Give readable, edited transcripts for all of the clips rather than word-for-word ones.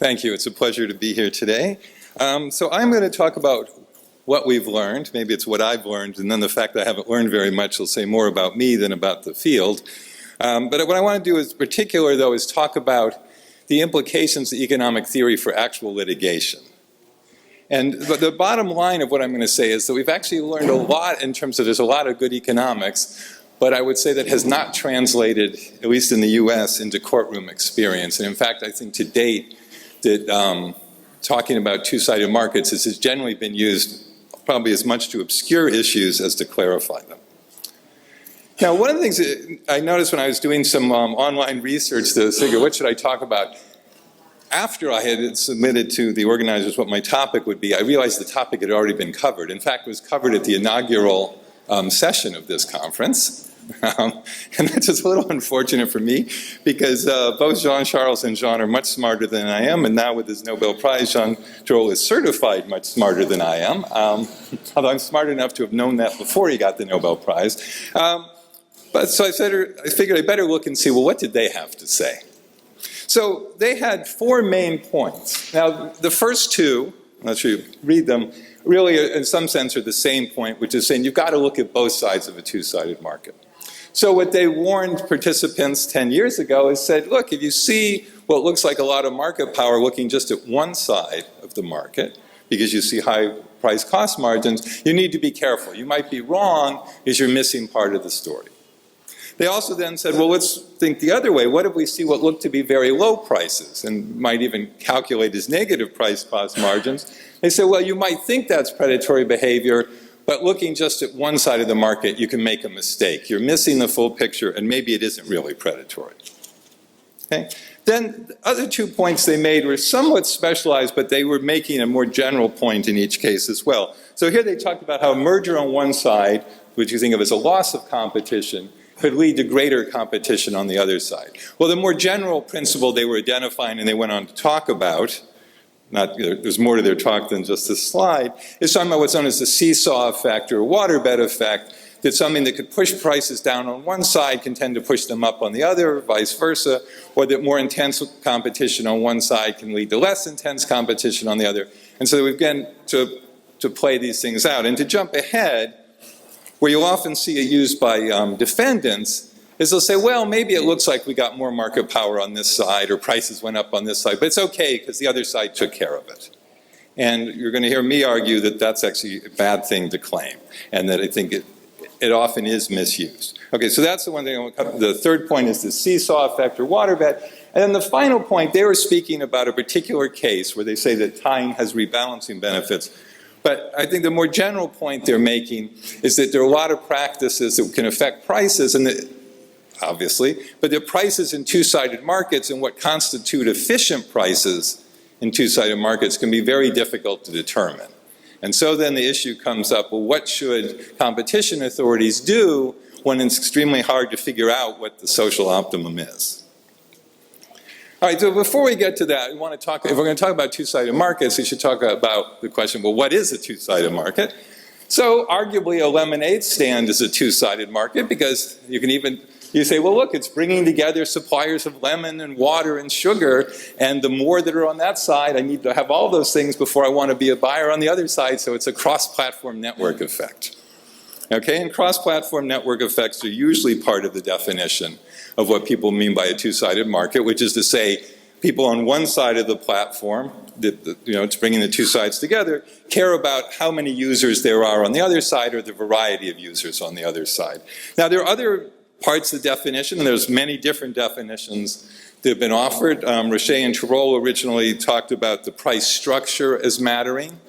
Thank you. It's a pleasure to be here today. So I'm going to talk about what we've learned. Maybe it's what I've learned, and then the fact that I haven't learned very much will say more about me than about the field. But what I want to do in particular, though, is talk about the implications of economic theory for actual litigation. And the bottom line of what I'm going to say is that we've actually learned a lot in terms of there's a lot of good economics, but I would say that has not translated, at least in the US, into courtroom experience. And in fact, I think to date that talking about two-sided markets has generally been used probably as much to obscure issues as to clarify them. Now, one of the things that I noticed when I was doing some online research to figure what should I talk about, after I had submitted to the organizers what my topic would be, I realized the topic had already been covered. In fact, it was covered at the inaugural session of this conference. And that's just a little unfortunate for me because both Jean-Charles and Jean are much smarter than I am, and now with his Nobel Prize, Jean-Charles is certified much smarter than I am, although I'm smart enough to have known that before he got the Nobel Prize. But so I figured I better look and see, well, what did they have to say? So they had four main points. Now, the first two, I'm not sure you read them, really in some sense are the same point, which is saying you've got to look at both sides of a two-sided market. So what they warned participants 10 years ago is said, look, if you see what looks like a lot of market power looking just at one side of the market, because you see high price cost margins, you need to be careful. You might be wrong because you're missing part of the story. They also then said, well, let's think the other way. What if we see what look to be very low prices and might even calculate as negative price cost margins? They said, well, you might think that's predatory behavior, but looking just at one side of the market, you can make a mistake. You're missing the full picture, and maybe it isn't really predatory. Okay? Then the other 2 points they made were somewhat specialized, but they were making a more general point in each case as well. So here they talked about how a merger on one side, which you think of as a loss of competition, could lead to greater competition on the other side. Well, the more general principle they were identifying and they went on to talk about, there's more to their talk than just this slide, is talking about what's known as the seesaw effect or waterbed effect, that something that could push prices down on one side can tend to push them up on the other, vice versa, or that more intense competition on one side can lead to less intense competition on the other. And so we've begun to play these things out. And to jump ahead, where you'll often see it used by defendants, is they'll say, well, maybe it looks like we got more market power on this side or prices went up on this side, but it's okay because the other side took care of it. And you're going to hear me argue that that's actually a bad thing to claim and that I think it often is misused. Okay, so that's the one thing I want to cover. The third point is the seesaw effect or waterbed. And then the final point, they were speaking about a particular case where they say that tying has rebalancing benefits. But I think the more general point they're making is that there are a lot of practices that can affect prices, and obviously, but the prices in two-sided markets and what constitute efficient prices in two-sided markets can be very difficult to determine. And so then the issue comes up, well, what should competition authorities do when it's extremely hard to figure out what the social optimum is? All right, so before we get to that, if we're going to talk about two-sided markets, we should talk about the question, well, what is a two-sided market? So arguably a lemonade stand is a two-sided market because you say, well, look, it's bringing together suppliers of lemon and water and sugar, and the more that are on that side, I need to have all those things before I want to be a buyer on the other side, so it's a cross-platform network effect. Okay, and cross-platform network effects are usually part of the definition of what people mean by a two-sided market, which is to say people on one side of the platform, it's bringing the two sides together, care about how many users there are on the other side or the variety of users on the other side. Now, there are other parts of the definition, and there's many different definitions that have been offered. Roche and Tirole originally talked about the price structure as mattering,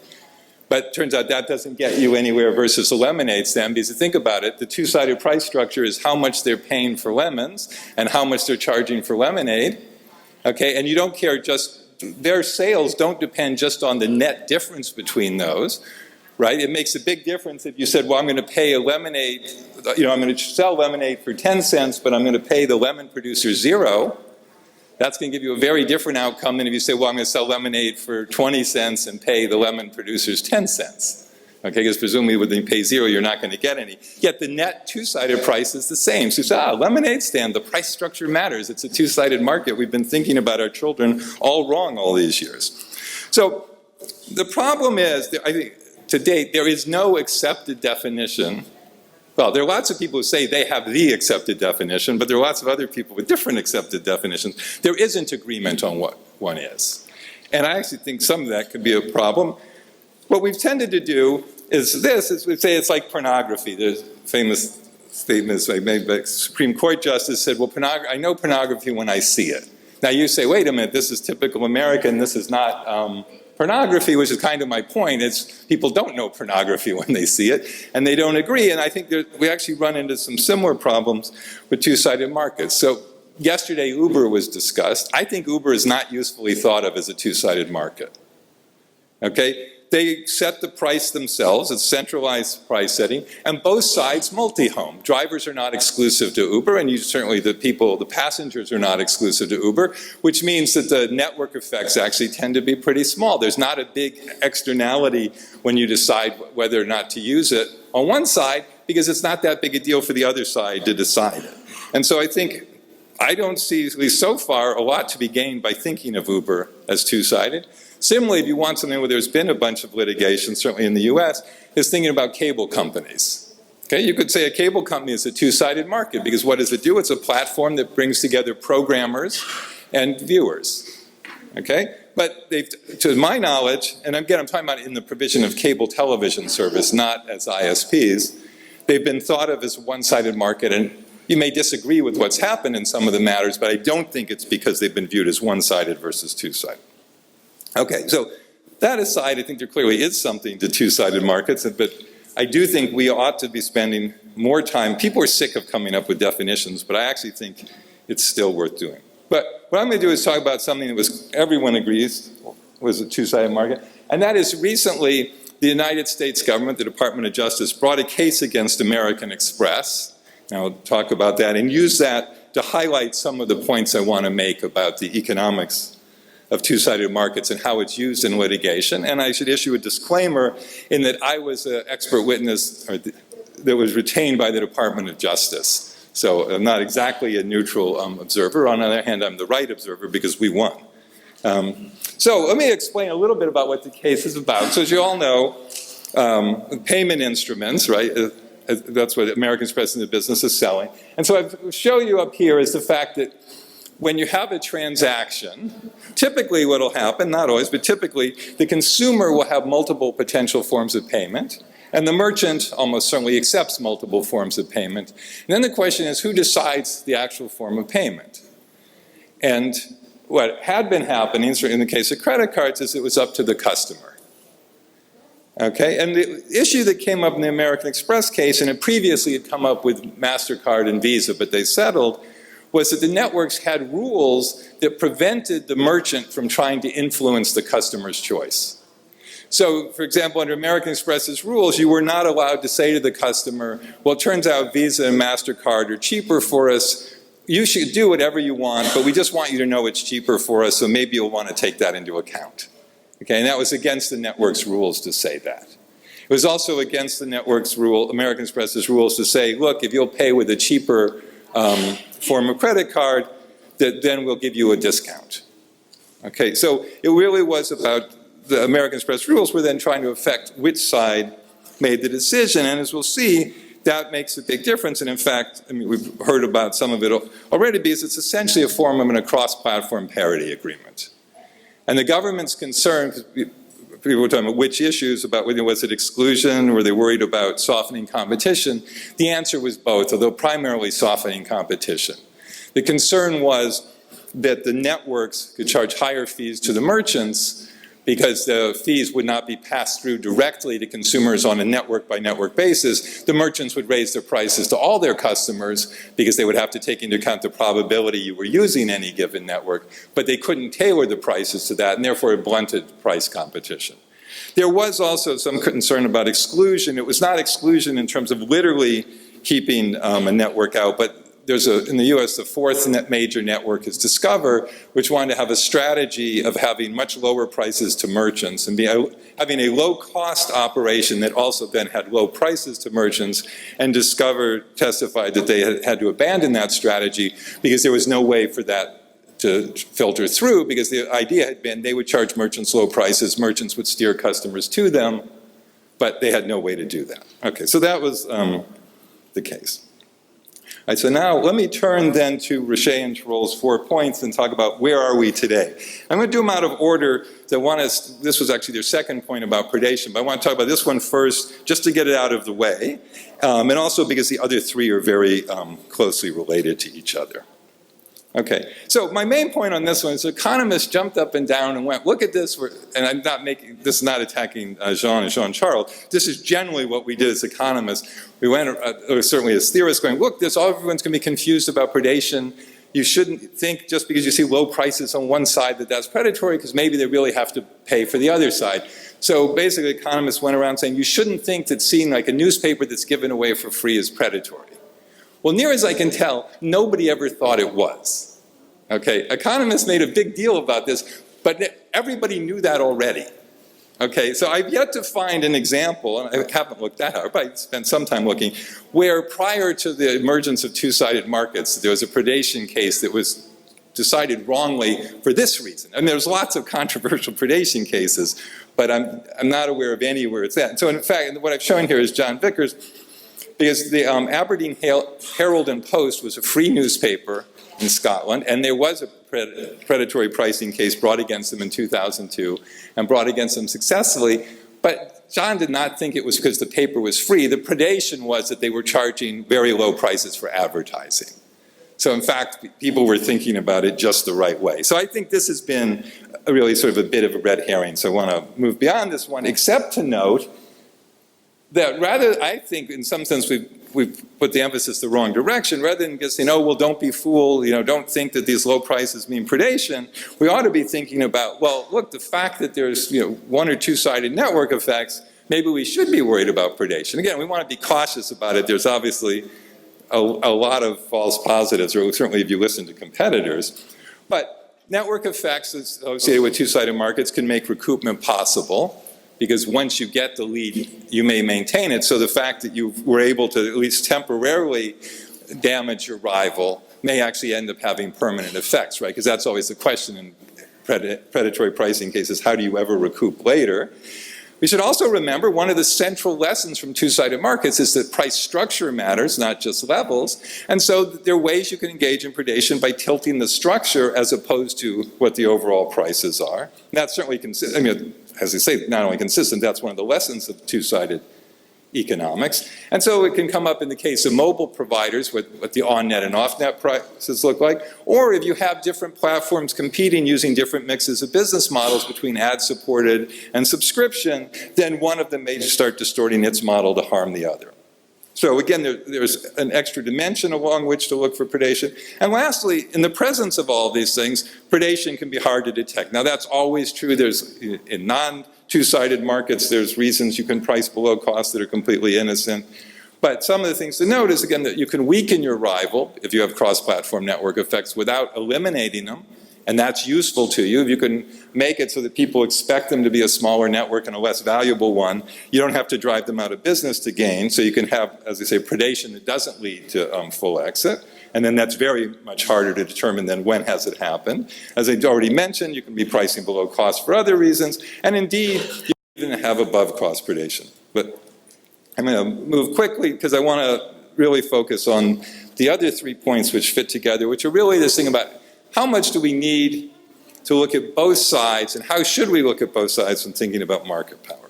but it turns out that doesn't get you anywhere versus a lemonade stand, because if you think about it, the two-sided price structure is how much they're paying for lemons and how much they're charging for lemonade, okay, and you don't care their sales don't depend just on the net difference between those, right? It makes a big difference if you said, well, I'm going to pay I'm going to sell lemonade for 10 cents, but I'm going to pay the lemon producer 0. That's going to give you a very different outcome than if you say, well, I'm going to sell lemonade for 20 cents and pay the lemon producers 10 cents. Okay, because presumably when you pay zero, you're not going to get any. Yet the net two-sided price is the same. So you say, lemonade stand, the price structure matters. It's a two-sided market. We've been thinking about our children all wrong all these years. So the problem is, I think, to date, there is no accepted definition. Well, there are lots of people who say they have the accepted definition, but there are lots of other people with different accepted definitions. There isn't agreement on what one is. And I actually think some of that could be a problem. What we've tended to do is we say it's like pornography. There's famous statements made by a Supreme Court justice said, well, I know pornography when I see it. Now you say, wait a minute, this is typical American, this is not pornography, which is kind of my point. It's people don't know pornography when they see it, and they don't agree. And I think we actually run into some similar problems with two-sided markets. So yesterday, Uber was discussed. I think Uber is not usefully thought of as a two-sided market. Okay? They set the price themselves, it's centralized price setting, and both sides multi-home. Drivers are not exclusive to Uber, and certainly the passengers are not exclusive to Uber, which means that the network effects actually tend to be pretty small. There's not a big externality when you decide whether or not to use it on one side, because it's not that big a deal for the other side to decide it. And so I don't see, at least so far, a lot to be gained by thinking of Uber as two-sided. Similarly, if you want something where there's been a bunch of litigation, certainly in the US, is thinking about cable companies. Okay, you could say a cable company is a two-sided market, because what does it do? It's a platform that brings together programmers and viewers. Okay, but to my knowledge, and again, I'm talking about in the provision of cable television service, not as ISPs, they've been thought of as a one-sided market, and you may disagree with what's happened in some of the matters, but I don't think it's because they've been viewed as one-sided versus two-sided. Okay, so that aside, I think there clearly is something to two-sided markets, but I do think we ought to be spending more time. People are sick of coming up with definitions, but I actually think it's still worth doing. But what I'm going to do is talk about something that everyone agrees was a two-sided market, and that is recently the United States government, the Department of Justice, brought a case against American Express. And I'll talk about that and use that to highlight some of the points I want to make about the economics of two-sided markets and how it's used in litigation. And I should issue a disclaimer in that I was an expert witness that was retained by the Department of Justice. So I'm not exactly a neutral observer. On the other hand, I'm the right observer because we won. So let me explain a little bit about what the case is about. So as you all know, payment instruments, right? That's what American Express in the business is selling. And so I show you up here is the fact that when you have a transaction, typically what will happen, not always, but typically the consumer will have multiple potential forms of payment, and the merchant almost certainly accepts multiple forms of payment. And then the question is, who decides the actual form of payment? And what had been happening, in the case of credit cards, is it was up to the customer. Okay, and the issue that came up in the American Express case, and it previously had come up with MasterCard and Visa, but they settled, was that the networks had rules that prevented the merchant from trying to influence the customer's choice. So, for example, under American Express's rules, you were not allowed to say to the customer, well, it turns out Visa and MasterCard are cheaper for us. You should do whatever you want, but we just want you to know it's cheaper for us, so maybe you'll want to take that into account. Okay, and that was against the network's rules to say that. It was also against the network's rule, American Express's rules, to say, look, if you'll pay with a cheaper form of credit card, then we'll give you a discount. Okay, so it really was about the American Express rules were then trying to affect which side made the decision, and as we'll see, that makes a big difference. And in fact, I mean, we've heard about some of it already because it's essentially a form of a cross-platform parity agreement. And the government's concern, people were talking about which issues, about whether was it exclusion, were they worried about softening competition? The answer was both, although primarily softening competition. The concern was that the networks could charge higher fees to the merchants because the fees would not be passed through directly to consumers on a network-by-network basis. The merchants would raise their prices to all their customers because they would have to take into account the probability you were using any given network, but they couldn't tailor the prices to that, and therefore it blunted price competition. There was also some concern about exclusion. It was not exclusion in terms of literally keeping a network out, but in the US, the fourth major network is Discover, which wanted to have a strategy of having much lower prices to merchants and having a low-cost operation that also then had low prices to merchants. And Discover testified that they had to abandon that strategy because there was no way for that to filter through, because the idea had been they would charge merchants low prices, merchants would steer customers to them, but they had no way to do that. Okay, so that was the case. All right, so now let me turn then to Richer and Tirol's 4 points and talk about where are we today. I'm going to do them out of order. This was actually their second point about predation, but I want to talk about this one first just to get it out of the way, and also because the other three are very closely related to each other. Okay, so my main point on this one is economists jumped up and down and went, look at this, and I'm not making, this is not attacking Jean and Jean-Charles, this is generally what we did as economists. We went, or certainly as theorists, going, look, everyone's going to be confused about predation. You shouldn't think just because you see low prices on one side that that's predatory, because maybe they really have to pay for the other side. So basically economists went around saying you shouldn't think that seeing like a newspaper that's given away for free is predatory. Well, near as I can tell, nobody ever thought it was. Okay, economists made a big deal about this, but everybody knew that already. Okay, so I've yet to find an example, and I haven't looked that hard, but I spent some time looking, where prior to the emergence of two-sided markets, there was a predation case that was decided wrongly for this reason. And there's lots of controversial predation cases, but I'm not aware of any where it's at. So in fact, what I've shown here is John Vickers, because the Aberdeen Herald and Post was a free newspaper in Scotland, and there was a predatory pricing case brought against them in 2002, and brought against them successfully, but John did not think it was because the paper was free. The predation was that they were charging very low prices for advertising. So in fact, people were thinking about it just the right way. So I think this has been really sort of a bit of a red herring, so I want to move beyond this one, except to note that rather, I think in some sense we've put the emphasis the wrong direction. Rather than just saying, oh, well, don't be fooled, don't think that these low prices mean predation, we ought to be thinking about, well, look, the fact that there's one or two-sided network effects, maybe we should be worried about predation. Again, we want to be cautious about it. There's obviously a lot of false positives, or certainly if you listen to competitors. But network effects associated with two-sided markets can make recoupment possible, because once you get the lead, you may maintain it. So the fact that you were able to at least temporarily damage your rival may actually end up having permanent effects, right? Because that's always the question in predatory pricing cases, how do you ever recoup later? We should also remember one of the central lessons from two-sided markets is that price structure matters, not just levels. And so there are ways you can engage in predation by tilting the structure as opposed to what the overall prices are. And that's certainly consistent. As I say, not only consistent, that's one of the lessons of two-sided economics. And so it can come up in the case of mobile providers, what the on-net and off-net prices look like, or if you have different platforms competing using different mixes of business models between ad-supported and subscription, then one of them may start distorting its model to harm the other. So again, there's an extra dimension along which to look for predation. And lastly, in the presence of all these things, predation can be hard to detect. Now that's always true. There's, in non-two-sided markets, there's reasons you can price below cost that are completely innocent. But some of the things to note is, again, that you can weaken your rival if you have cross-platform network effects without eliminating them. And that's useful to you. If you can make it so that people expect them to be a smaller network and a less valuable one, you don't have to drive them out of business to gain. So you can have, as I say, predation that doesn't lead to full exit. And then that's very much harder to determine than when has it happened. As I already mentioned, you can be pricing below cost for other reasons. And indeed, you can even have above cost predation. But I'm going to move quickly because I want to really focus on the other 3 points which fit together, which are really this thing about how much do we need to look at both sides, and how should we look at both sides when thinking about market power?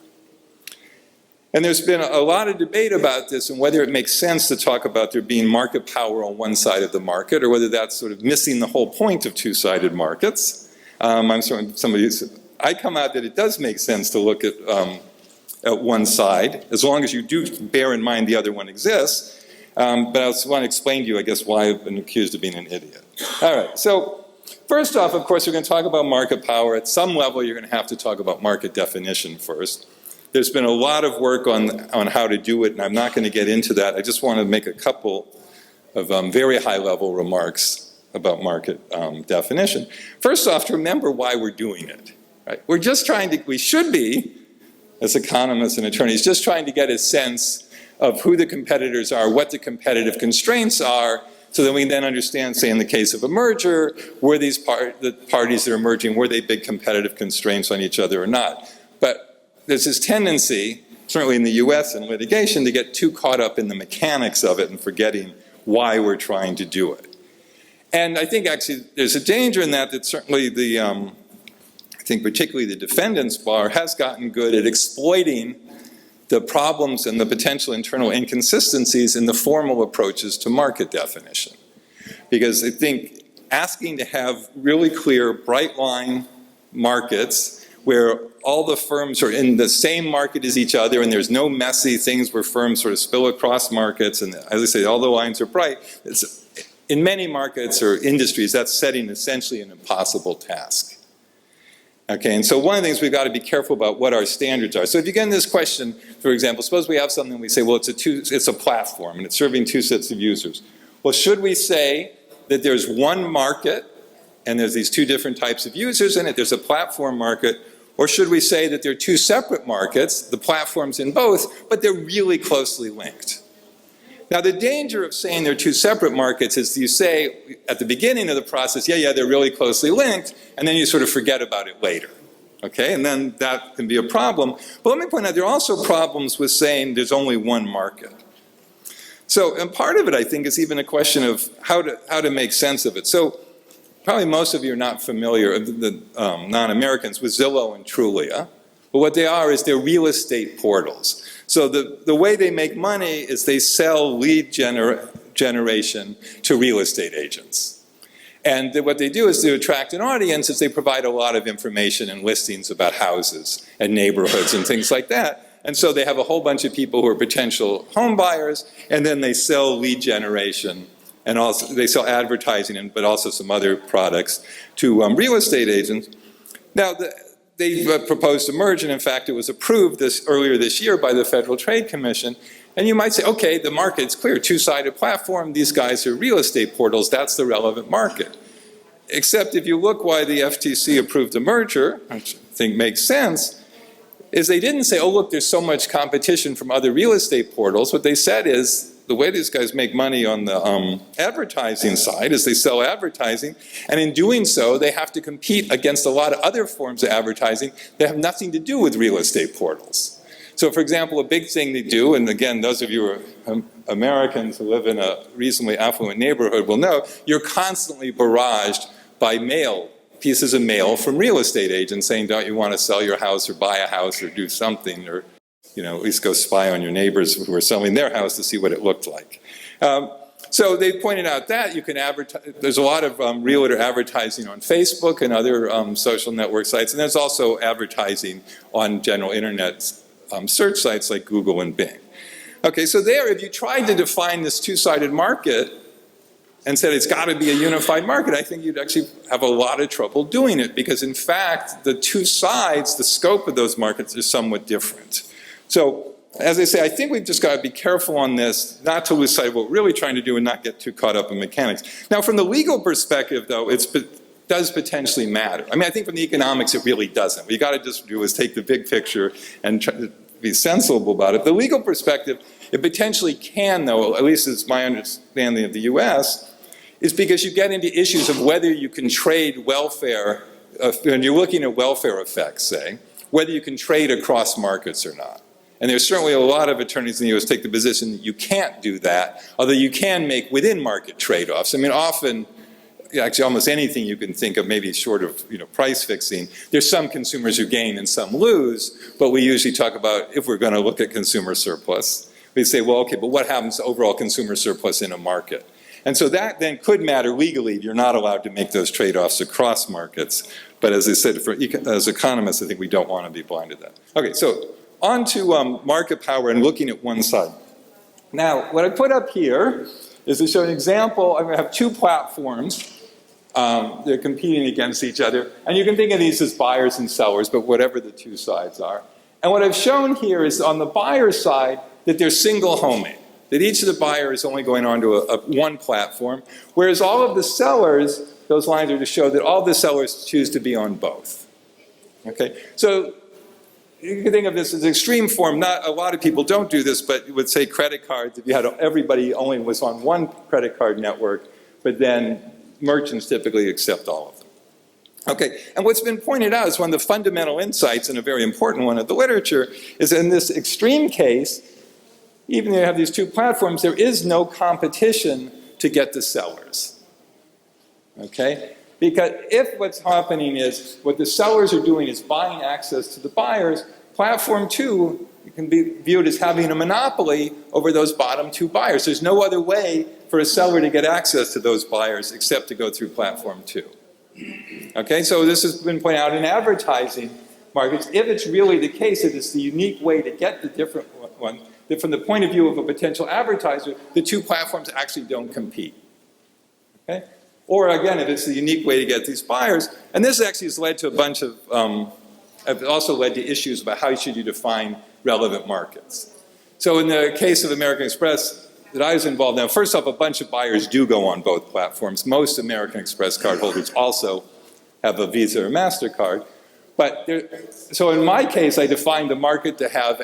And there's been a lot of debate about this and whether it makes sense to talk about there being market power on one side of the market, or whether that's sort of missing the whole point of two-sided markets. I'm sorry, I come out that it does make sense to look at one side, as long as you do bear in mind the other one exists. But I also want to explain to you, I guess, why I've been accused of being an idiot. All right, so first off, of course, we're going to talk about market power. At some level, you're going to have to talk about market definition first. There's been a lot of work on how to do it, and I'm not going to get into that. I just want to make a couple very high-level remarks about market definition. First off, to remember why we're doing it. Right? We're just trying to, we should be, as economists and attorneys, just trying to get a sense of who the competitors are, what the competitive constraints are, so that we then understand, say in the case of a merger, were these the parties that are merging, were they big competitive constraints on each other or not? But there's this tendency, certainly in the US in litigation, to get too caught up in the mechanics of it and forgetting why we're trying to do it. And I think actually there's a danger in that certainly the, I think particularly the defendants bar has gotten good at exploiting the problems and the potential internal inconsistencies in the formal approaches to market definition. Because I think asking to have really clear, bright line markets where all the firms are in the same market as each other and there's no messy things where firms sort of spill across markets, and as I say, all the lines are bright, in many markets or industries, that's setting essentially an impossible task. Okay, and so one of the things we've got to be careful about what our standards are. So if you get in this question, for example, suppose we have something we say, well, it's a platform and it's serving two sets of users. Well, should we say that there's one market and there's these two different types of users in it, there's a platform market, or should we say that there are two separate markets, the platforms in both, but they're really closely linked? Now, the danger of saying they're two separate markets is you say at the beginning of the process, yeah, they're really closely linked, and then you sort of forget about it later. Okay, and then that can be a problem. But let me point out, there are also problems with saying there's only one market. So, and part of it, I think, is even a question of how to make sense of it. So, probably most of you are not familiar, the non-Americans, with Zillow and Trulia. But what they are is they're real estate portals. So the way they make money is they sell lead generation to real estate agents. And what they do is to attract an audience is they provide a lot of information and listings about houses and neighborhoods and things like that. And so they have a whole bunch of people who are potential home buyers, and then they sell lead generation, and also they sell advertising, but also some other products to real estate agents. Now, they proposed to merge, and in fact it was approved earlier this year by the Federal Trade Commission. And you might say, okay, the market's clear, two-sided platform, these guys are real estate portals, that's the relevant market. Except if you look why the FTC approved the merger, which I think makes sense, is they didn't say, oh look, there's so much competition from other real estate portals. What they said is, the way these guys make money on the advertising side is they sell advertising, and in doing so, they have to compete against a lot of other forms of advertising that have nothing to do with real estate portals. So, for example, a big thing they do, and again, those of you who are Americans who live in a reasonably affluent neighborhood will know, you're constantly barraged by mail, pieces of mail from real estate agents saying, don't you want to sell your house or buy a house or do something, or at least go spy on your neighbors who are selling their house to see what it looked like. So they pointed out that you can advertise, there's a lot of realtor advertising on Facebook and other social network sites, and there's also advertising on general internet search sites like Google and Bing. Okay, so there, if you tried to define this two-sided market and said it's got to be a unified market, I think you'd actually have a lot of trouble doing it, because in fact, the two sides, the scope of those markets is somewhat different. So, as I say, I think we've just got to be careful on this, not to lose sight of what we're really trying to do and not get too caught up in mechanics. Now, from the legal perspective, though, it does potentially matter. I mean, I think from the economics, it really doesn't. What you got to just do is take the big picture and try to be sensible about it. The legal perspective, it potentially can, though, at least it's my understanding of the US, is because you get into issues of whether you can trade welfare, when you're looking at welfare effects, say, whether you can trade across markets or not. And there's certainly a lot of attorneys in the US take the position that you can't do that, although you can make within market trade-offs. I mean, often, actually almost anything you can think of, maybe short of price fixing, there's some consumers who gain and some lose, but we usually talk about, if we're going to look at consumer surplus, we say, well, okay, but what happens to overall consumer surplus in a market? And so that then could matter legally if you're not allowed to make those trade-offs across markets. But as I said, as economists, I think we don't want to be blind to that. Okay, so on to market power and looking at one side. Now, what I put up here is to show an example. I'm going to have two platforms. They're competing against each other. And you can think of these as buyers and sellers, but whatever the two sides are. And what I've shown here is on the buyer side that they're single homing. that each of the buyers is only going onto one platform, whereas all of the sellers, those lines are to show that all the sellers choose to be on both. Okay, so you can think of this as an extreme form. Not a lot of people don't do this, but you would say credit cards. If you had everybody only was on one credit card network, but then merchants typically accept all of them. Okay, and what's been pointed out is one of the fundamental insights, and a very important one of the literature, is in this extreme case, even though you have these two platforms, there is no competition to get the sellers. Okay? Because if what's happening is what the sellers are doing is buying access to the buyers, platform 2 can be viewed as having a monopoly over those bottom 2 buyers. There's no other way for a seller to get access to those buyers except to go through platform 2. Okay, so this has been pointed out in advertising markets. If it's really the case that it's the unique way to get the different one, that from the point of view of a potential advertiser, the 2 platforms actually don't compete. Okay? Or again, if it's the unique way to get these buyers, and this actually has led to a bunch of, also led to issues about how should you define relevant markets. So in the case of American Express that I was involved in, first off, a bunch of buyers do go on both platforms. Most American Express card holders also have a Visa or MasterCard. But so in my case, I defined the market to have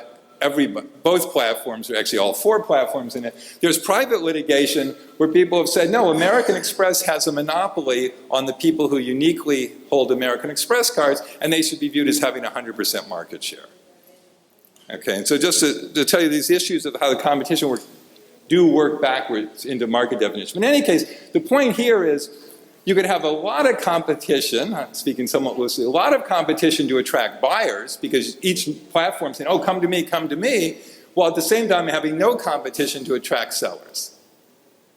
both platforms, or actually all 4 platforms in it. There's private litigation where people have said, no, American Express has a monopoly on the people who uniquely hold American Express cards, and they should be viewed as having 100% market share. Okay, and so just to tell you these issues of how the competition do work backwards into market definition. But in any case, the point here is you could have a lot of competition, speaking somewhat loosely, a lot of competition to attract buyers because each platform is saying, oh, come to me, while at the same time having no competition to attract sellers.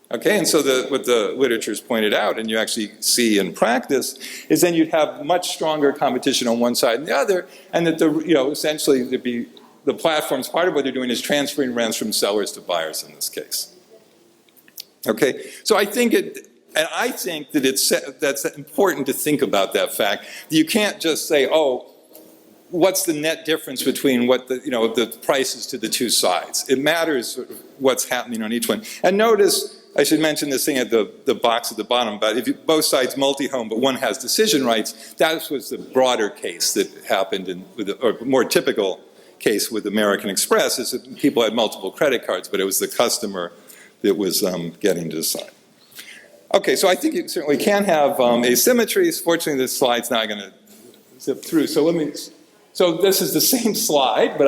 Okay, and so what the literature's pointed out, and you actually see in practice, is then you'd have much stronger competition on one side and the other, and that essentially there'd be the platforms, part of what they're doing is transferring rents from sellers to buyers in this case. Okay, so I think that that's important to think about that fact. You can't just say, oh, what's the net difference between what the prices to the 2 sides? It matters what's happening on each one. And notice, I should mention this thing at the box at the bottom, but if both sides multi-home, but one has decision rights, that was the broader case that happened or more typical case with American Express, is that people had multiple credit cards, but it was the customer that was getting to decide. Okay, so I think you certainly can have asymmetries. Fortunately, this slide's not going to zip through. So this is the same slide, but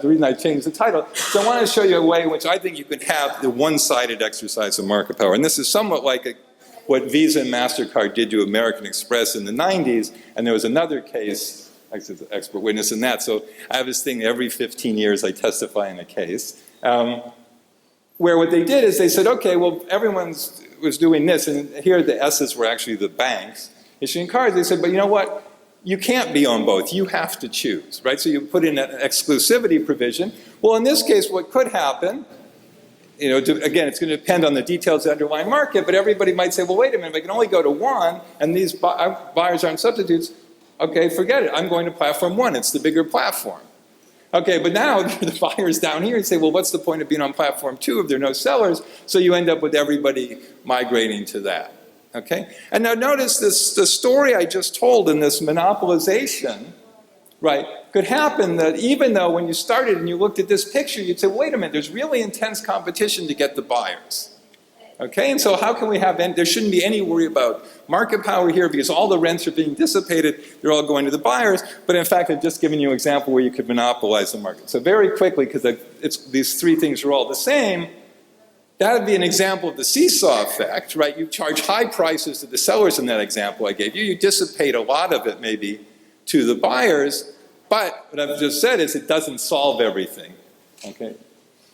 the reason I changed the title, so I want to show you a way in which I think you can have the one-sided exercise of market power. And this is somewhat like what Visa and MasterCard did to American Express in the 90s, and there was another case, I was an expert witness in that, so I have this thing every 15 years I testify in a case, where what they did is they said, okay, well, everyone was doing this, and here the S's were actually the banks issuing cards. They said, but you know what? You can't be on both. You have to choose, right? So you put in an exclusivity provision. Well, in this case, what could happen, again, it's going to depend on the details of the underlying market, but everybody might say, well, wait a minute, I can only go to one, and these buyers aren't substitutes. Okay, forget it. I'm going to platform 1. It's the bigger platform. Okay, but now the buyers down here and say, well, what's the point of being on platform 2 if there are no sellers? So you end up with everybody migrating to that. Okay? And now notice the story I just told in this monopolization, right, could happen that even though when you started and you looked at this picture, you'd say, wait a minute, there's really intense competition to get the buyers. Okay, and so how can we have, there shouldn't be any worry about market power here because all the rents are being dissipated, they're all going to the buyers, but in fact I've just given you an example where you could monopolize the market. So very quickly, because these 3 things are all the same, that would be an example of the seesaw effect, right? You charge high prices to the sellers in that example I gave you, you dissipate a lot of it maybe to the buyers, but what I've just said is it doesn't solve everything, okay?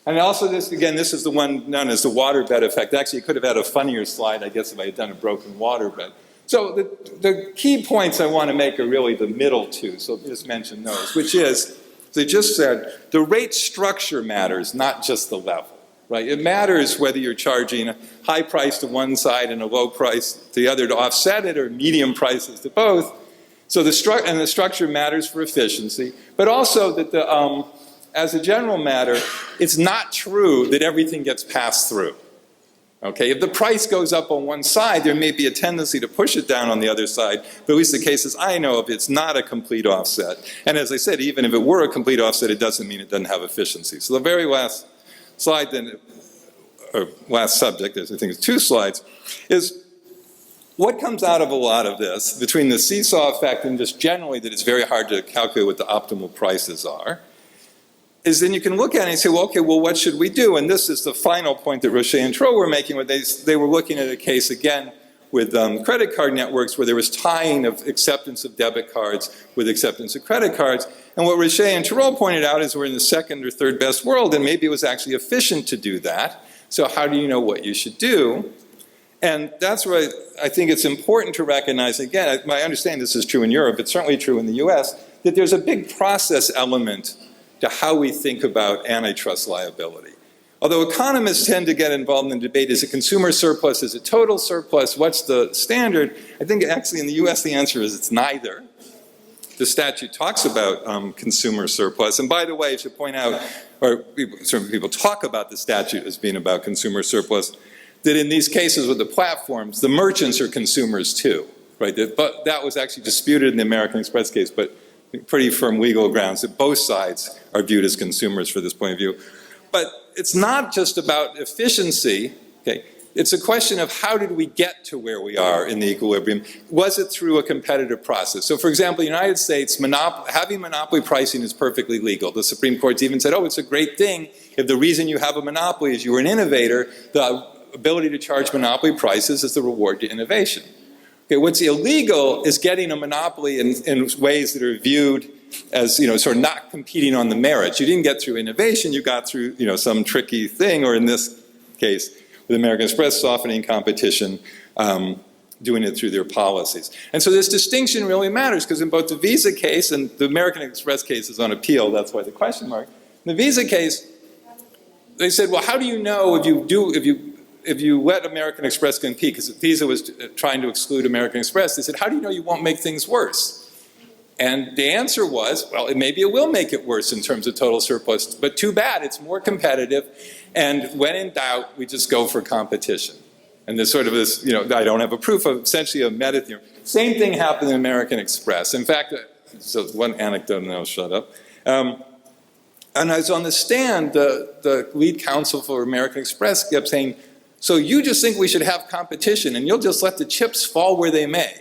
And also this is the one known as the waterbed effect. Actually, it could have had a funnier slide, I guess, if I had done a broken waterbed. So the key points I want to make are really the middle 2, so just mention those, which is, as I just said, the rate structure matters, not just the level, right? It matters whether you're charging a high price to one side and a low price to the other to offset it, or medium prices to both. So the structure matters for efficiency, but also that as a general matter, it's not true that everything gets passed through. Okay, if the price goes up on one side, there may be a tendency to push it down on the other side, but at least the cases I know of, it's not a complete offset. And as I said, even if it were a complete offset, it doesn't mean it doesn't have efficiency. So the very last slide then, or last subject, I think it's 2 slides, is what comes out of a lot of this, between the seesaw effect and just generally that it's very hard to calculate what the optimal prices are, is then you can look at it and say, well, okay, well, what should we do? And this is the final point that Rocher and Tro were making, where they were looking at a case, again, with credit card networks where there was tying of acceptance of debit cards with acceptance of credit cards. And what Rocher and Tro pointed out is we're in the second or third best world, and maybe it was actually efficient to do that. So how do you know what you should do? And that's where I think it's important to recognize, again, I understand this is true in Europe, it's certainly true in the US, that there's a big process element to how we think about antitrust liability. Although economists tend to get involved in the debate, is it consumer surplus, is it total surplus, what's the standard? I think actually in the US the answer is it's neither. The statute talks about consumer surplus, and by the way, I should point out, or certain people talk about the statute as being about consumer surplus, that in these cases with the platforms, the merchants are consumers too, right? But that was actually disputed in the American Express case, but pretty firm legal grounds that both sides are viewed as consumers for this point of view. But it's not just about efficiency, okay? It's a question of how did we get to where we are in the equilibrium? Was it through a competitive process? So for example, the United States, having monopoly pricing is perfectly legal. The Supreme Court's even said, oh, it's a great thing if the reason you have a monopoly is you were an innovator, the ability to charge monopoly prices is the reward to innovation. Okay, what's illegal is getting a monopoly in ways that are viewed as, sort of not competing on the merits. You didn't get through innovation, you got through, some tricky thing, or in this case, with American Express softening competition, doing it through their policies. And so this distinction really matters, because in both the Visa case and the American Express case is on appeal, that's why the question mark. In the Visa case, they said, well, how do you know if you let American Express compete, because Visa was trying to exclude American Express, they said, how do you know you won't make things worse? And the answer was, well, maybe it will make it worse in terms of total surplus, but too bad, it's more competitive, and when in doubt, we just go for competition. And there's sort of this, I don't have a proof of, essentially a meta theorem. Same thing happened in American Express. In fact, so one anecdote and I'll shut up. And I was on the stand, the lead counsel for American Express kept saying, so you just think we should have competition and you'll just let the chips fall where they may.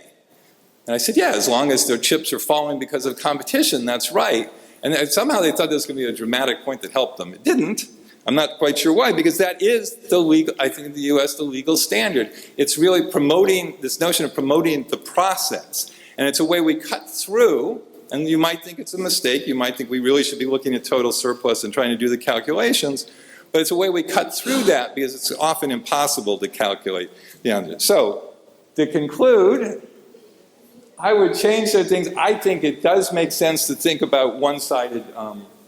And I said, yeah, as long as their chips are falling because of competition, that's right. And somehow they thought this was going to be a dramatic point that helped them. It didn't. I'm not quite sure why, because that is the legal, I think in the US, the legal standard. It's really promoting, this notion of promoting the process. And it's a way we cut through, and you might think it's a mistake, you might think we really should be looking at total surplus and trying to do the calculations, but it's a way we cut through that because it's often impossible to calculate the answer. So, to conclude, I would change the things. I think it does make sense to think about one-sided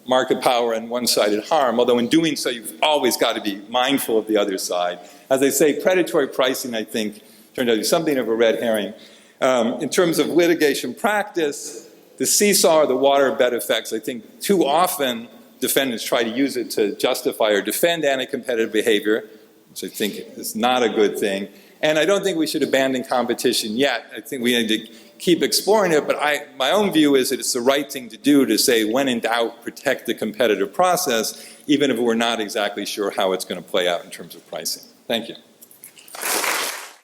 market power and one-sided harm, although in doing so you've always got to be mindful of the other side. As I say, predatory pricing, I think, turned out to be something of a red herring. In terms of litigation practice, the seesaw or the water bed effects, I think too often defendants try to use it to justify or defend anti-competitive behavior, which I think is not a good thing. And I don't think we should abandon competition yet. I think we need to keep exploring it, but my own view is that it's the right thing to do to say, when in doubt, protect the competitive process, even if we're not exactly sure how it's going to play out in terms of pricing. Thank you.